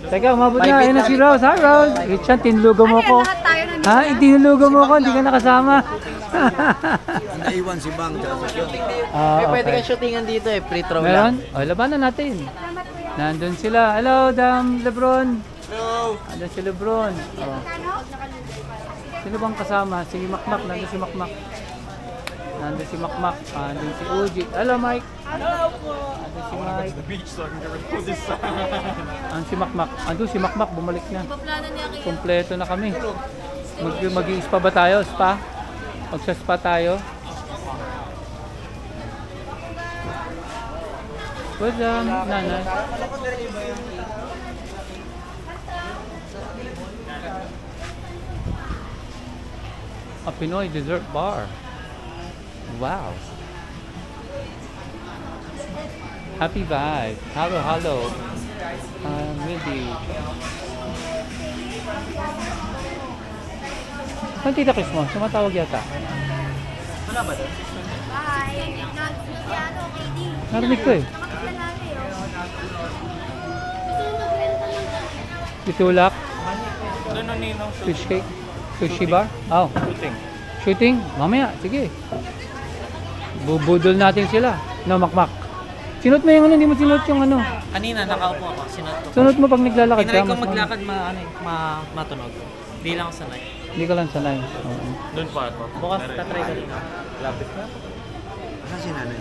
Teka, umabot na. Ayun na si Rose. Hi, Rose. Richard, tinulugan mo ko. Lahat tayo nandito. Ha? Tinulugan mo ko. Hindi ka nakasama. Naiwan si Bang. Ah, Pwede okay. kang shootingan dito eh, free throw Meron? lang. O, labanan natin. Nandun sila. Hello, Lebron. Hello. Nandun si Lebron. Oh. Sino bang kasama? Si Makmak. Nandun si Makmak. Nandun si Makmak. Nandun si Uji. Hello, Mike. Nandun si Mike. Nandun si Makmak. Nandun si Makmak. Bumalik na. Kompleto na kami. Mag-i-spa ba tayo? Spa? Magsa-spa tayo? What's nanay? A Pinoy dessert bar. Wow. Happy vibe. Hello, hello. Maybe. Saan tita Chris mo? Sumatawag yata. Wala ba doon? Bye. Narinig ko eh. Pitulak. Fish cake. Sushi bar. Oh. Shooting? Mamaya. Sige. Bubudol natin sila. No, Makmak. Sinot mo yung ano. Hindi mo sinot yung ano. Kanina, nakaupo ako. Sinot ko. Sunod mo pag naglalakad ka. Tinry ko mas- maglakad matunog. Hindi lang ako sanay. Hindi ka lang sanay. Oo. Doon pa ako. Bukas tatry ko rin. Lapit na. Saan si nanay?